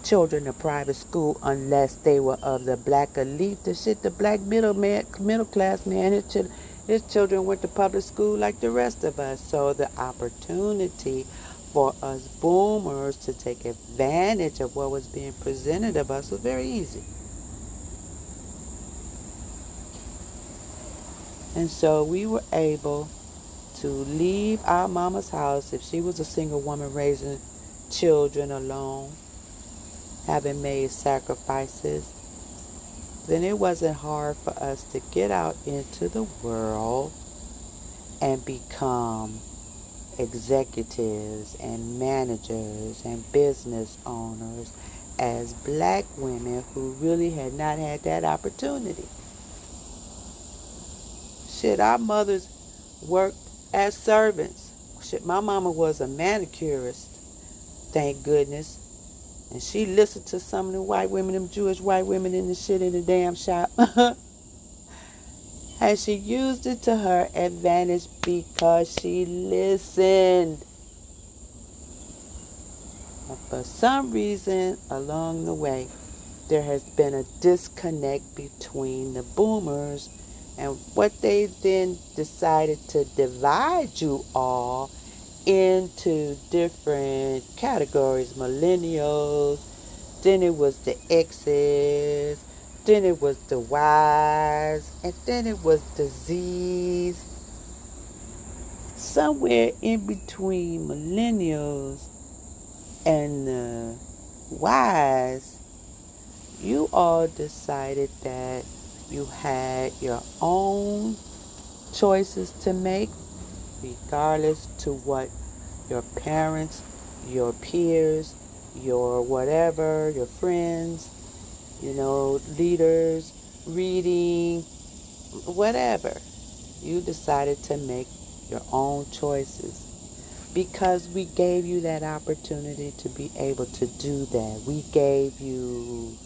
S2: children to private school unless they were of the black elite. The black middle class man, his children went to public school like the rest of us. So the opportunity for us boomers to take advantage of what was being presented of us was very easy. And so we were able to leave our mama's house if she was a single woman raising children alone, having made sacrifices. Then it wasn't hard for us to get out into the world and become executives and managers and business owners as black women who really had not had that opportunity. Shit, our mothers worked as servants. Shit, my mama was a manicurist, thank goodness. And she listened to some of the white women, them Jewish white women in the shit in the damn shop. And she used it to her advantage because she listened. But for some reason along the way, there has been a disconnect between the boomers and what they then decided to divide you all into different categories. Millennials, then it was the X's, then it was the Y's, and then it was the Z's. Somewhere in between millennials and the Y's, you all decided that you had your own choices to make, regardless to what your parents, your peers, your whatever, your friends, leaders, reading, whatever. You decided to make your own choices because we gave you that opportunity to be able to do that. We gave you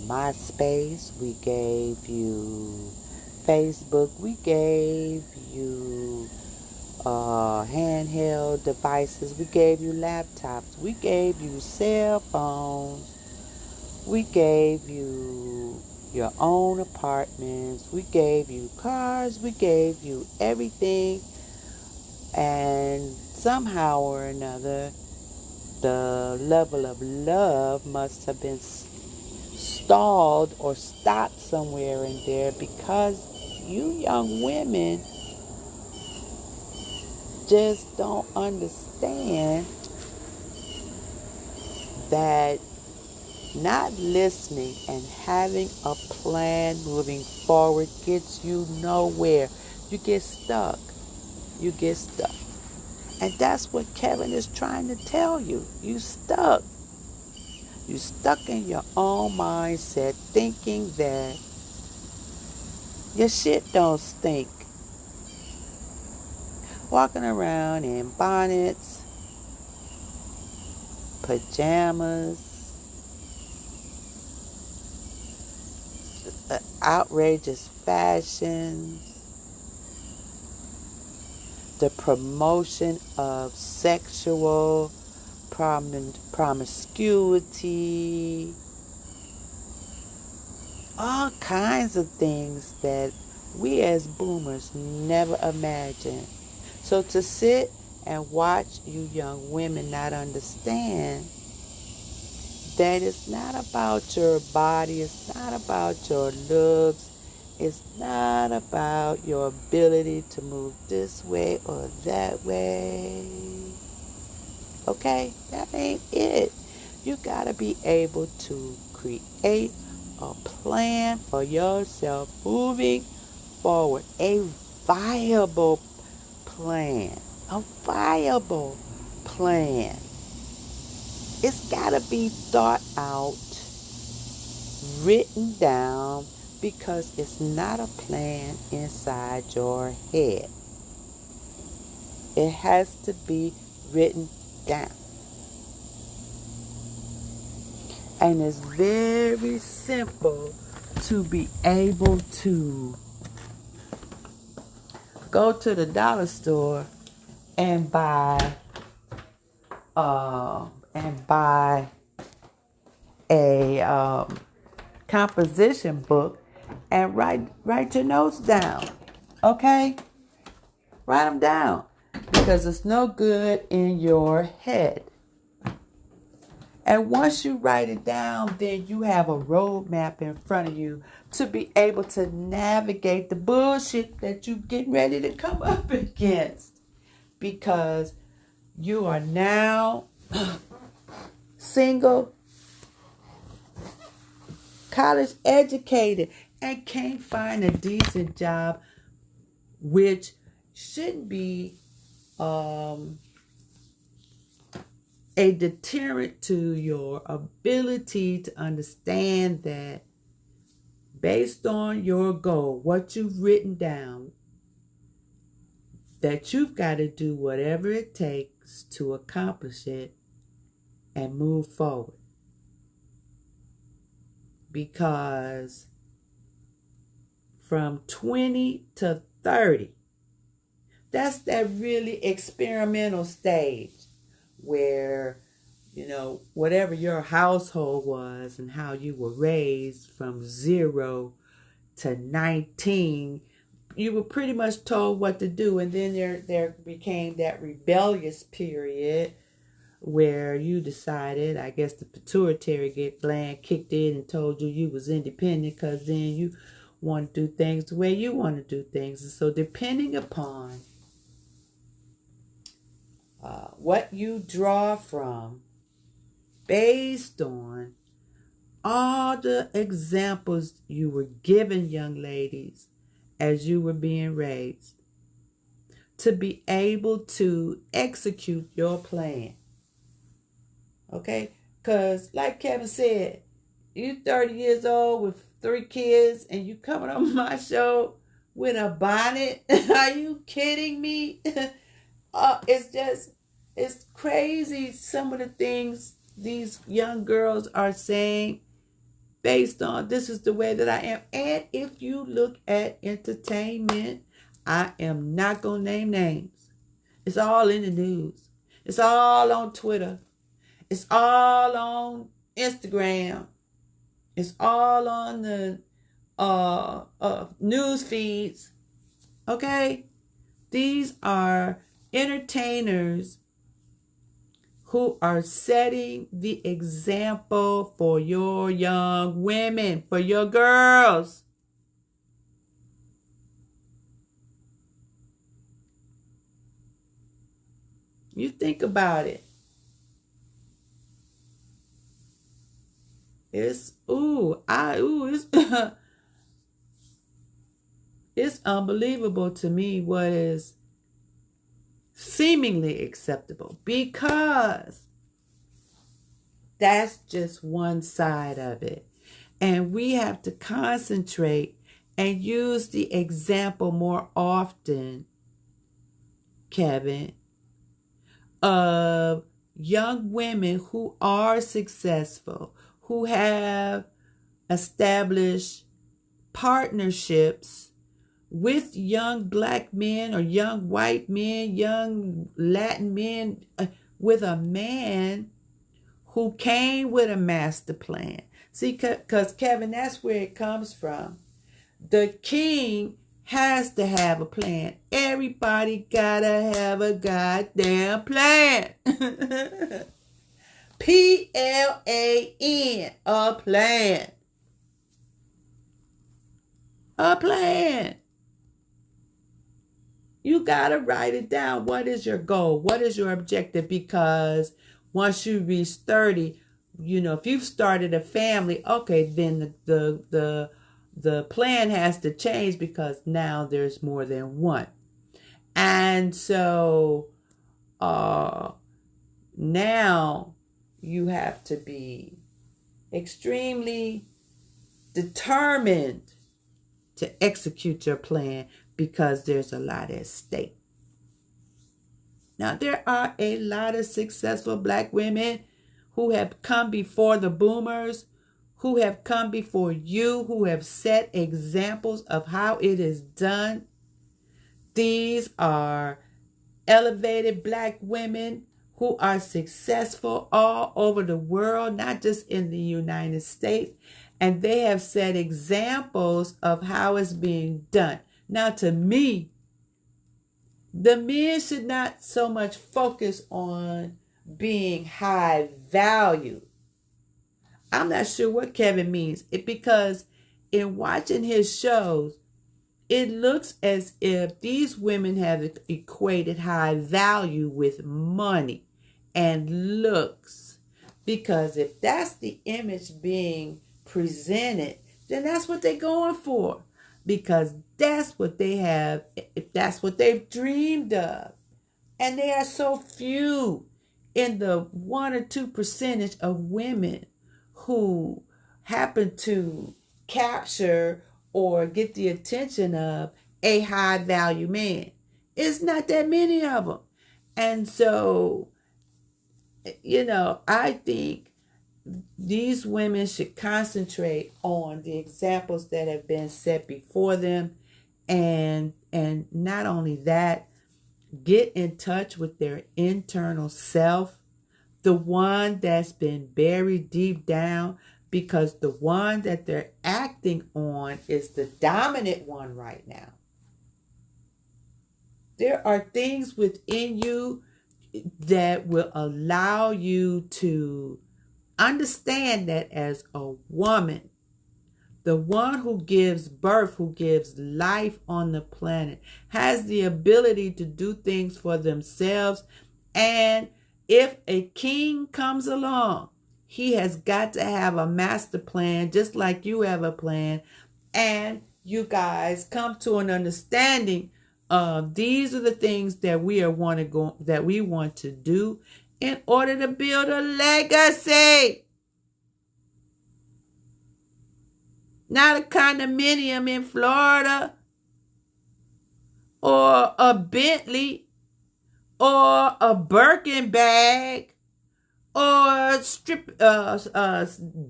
S2: MySpace, we gave you Facebook, we gave you handheld devices, we gave you laptops, we gave you cell phones, we gave you your own apartments, we gave you cars, we gave you everything, and somehow or another, the level of love must have been stalled or stopped somewhere in there because you young women just don't understand that not listening and having a plan moving forward gets you nowhere. You get stuck. You get stuck. And that's what Kevin is trying to tell you. You stuck. You stuck in your own mindset thinking that your shit don't stink. Walking around in bonnets, pajamas, outrageous fashions, the promotion of sexual promiscuity, all kinds of things that we as boomers never imagined. So to sit and watch you young women not understand that it's not about your body, it's not about your looks, it's not about your ability to move this way or that way. Okay? That ain't it. You gotta be able to create a plan for yourself moving forward. A viable plan. A viable plan. It's gotta be thought out, written down, because it's not a plan inside your head. It has to be written down. And it's very simple to be able to go to the dollar store and buy a composition book and write your notes down. Okay? Write them down because it's no good in your head. And once you write it down, then you have a roadmap in front of you to be able to navigate the bullshit that you're getting ready to come up against. Because you are now single, college educated, and can't find a decent job, which shouldn't be a deterrent to your ability to understand that based on your goal, what you've written down, that you've got to do whatever it takes to accomplish it and move forward. Because from 20 to 30, that's that really experimental stage where, whatever your household was and how you were raised from 0 to 19, you were pretty much told what to do. And then there became that rebellious period where you decided, I guess the pituitary gland kicked in and told you was independent, because then you want to do things the way you want to do things. And so depending upon what you draw from, based on all the examples you were given, young ladies, as you were being raised,
S1: to be able to execute your plan. Okay? Because, like Kevin said, you 30 years old with 3 kids and you coming on my show with a bonnet. Are you kidding me? It's crazy some of the things these young girls are saying based on this is the way that I am. And if you look at entertainment, I am not going to name names. It's all in the news. It's all on Twitter. It's all on Instagram. It's all on the news feeds. Okay? These are entertainers who are setting the example for your young women, for your girls. You think about it. It's it's unbelievable to me what is seemingly acceptable, because that's just one side of it. And we have to concentrate and use the example more often, Kevin, of young women who are successful, who have established partnerships with young black men or young white men, young Latin men, with a man who came with a master plan. See, because Kevin, that's where it comes from. The king has to have a plan. Everybody gotta have a goddamn plan. PLAN, a plan. A plan. You gotta write it down. What is your goal? What is your objective? Because once you reach 30, if you've started a family, okay, then the plan has to change, because now there's more than one. And so now you have to be extremely determined to execute your plan, because there's a lot at stake. Now, there are a lot of successful black women who have come before the boomers, who have come before you, who have set examples of how it is done. These are elevated black women who are successful all over the world, not just in the United States. And they have set examples of how it's being done. Now, to me, the men should not so much focus on being high value. I'm not sure what Kevin means. Because in watching his shows, it looks as if these women have equated high value with money and looks. Because if that's the image being presented, then that's what they're going for. Because that's what they have, that's what they've dreamed of. And they are so few in the 1 or 2% of women who happen to capture or get the attention of a high value man. It's not that many of them. And so, I think these women should concentrate on the examples that have been set before them, and not only that, get in touch with their internal self, the one that's been buried deep down, because the one that they're acting on is the dominant one right now. There are things within you that will allow you to understand that as a woman, the one who gives birth, who gives life on the planet, has the ability to do things for themselves. And if a king comes along, he has got to have a master plan, just like you have a plan. And you guys come to an understanding these are the things that we want to do in order to build a legacy. Not a condominium in Florida, or a Bentley, or a Birkin bag, or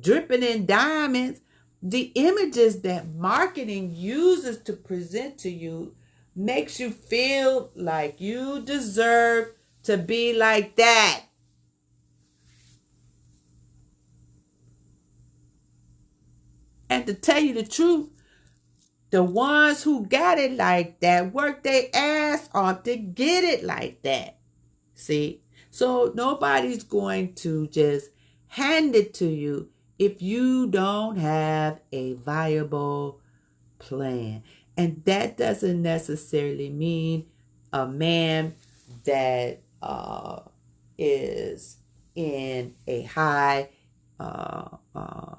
S1: dripping in diamonds. The images that marketing uses to present to you makes you feel like you deserve to be like that. And to tell you the truth, the ones who got it like that worked their ass off to get it like that. See? So nobody's going to just hand it to you if you don't have a viable plan. And that doesn't necessarily mean a man that is in a high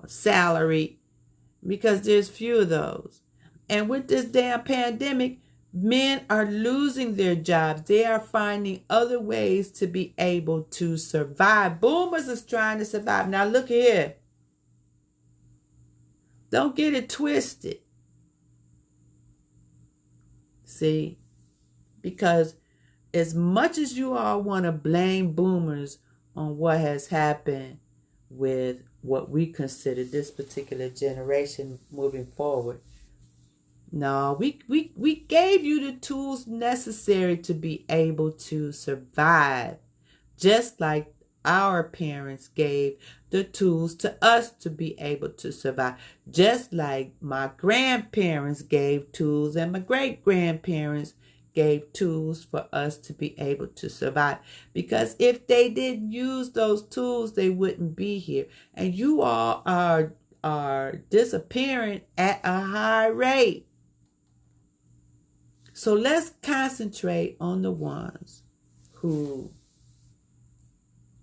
S1: salary, because there's few of those. And with this damn pandemic, men are losing their jobs. They are finding other ways to be able to survive. Boomers is trying to survive. Now look here. Don't get it twisted. See? Because as much as you all want to blame boomers on what has happened with what we consider this particular generation moving forward, no, we gave you the tools necessary to be able to survive, just like our parents gave the tools to us to be able to survive, just like my grandparents gave tools and my great-grandparents gave tools for us to be able to survive. Because if they didn't use those tools, they wouldn't be here. And you all are disappearing at a high rate. So let's concentrate on the ones who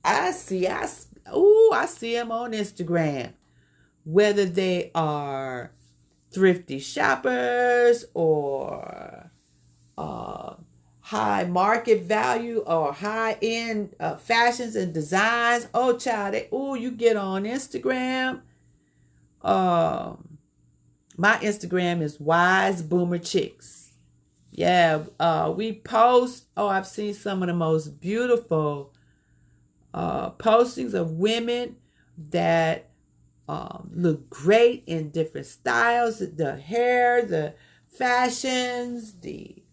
S1: I see them on Instagram, whether they are thrifty shoppers or high market value or high end fashions and designs. Oh, child, you get on Instagram. My Instagram is Wise Boomer Chicks. Yeah, we post. I've seen some of the most beautiful postings of women that look great in different styles. The hair, the fashions, the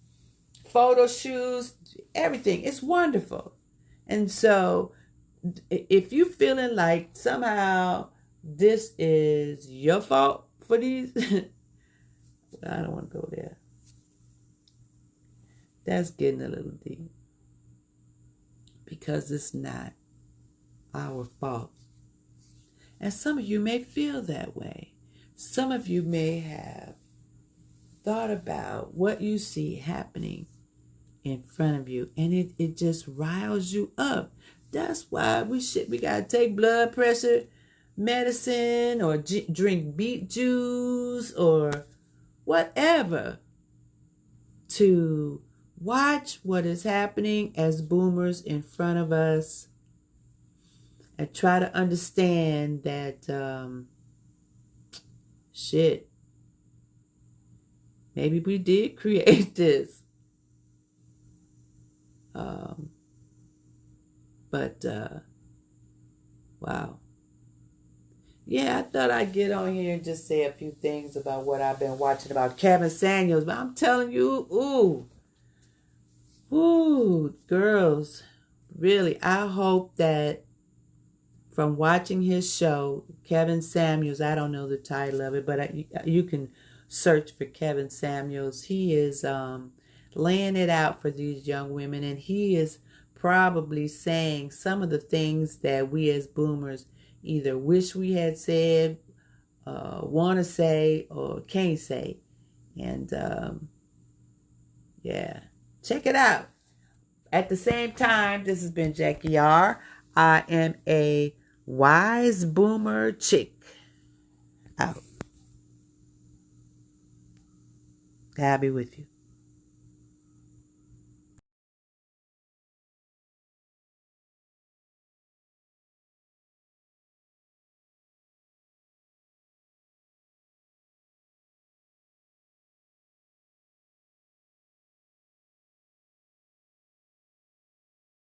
S1: photo shoots, everything. It's wonderful. And so if you feeling like somehow this is your fault for these, I don't want to go there. That's getting a little deep. Because it's not our fault. And some of you may feel that way. Some of you may have thought about what you see happening in front of you, and it just riles you up. That's why we gotta take blood pressure medicine or drink beet juice or whatever to watch what is happening as boomers in front of us and try to understand that maybe we did create this. Wow. Yeah, I thought I'd get on here and just say a few things about what I've been watching about Kevin Samuels, but I'm telling you, girls, really, I hope that from watching his show, Kevin Samuels, I don't know the title of it, but you can search for Kevin Samuels. He is laying it out for these young women, and he is probably saying some of the things that we as boomers either wish we had said, want to say, or can't say. And check it out. At the same time, this has been Jackie R. I am a wise boomer chick. Out. God be with you.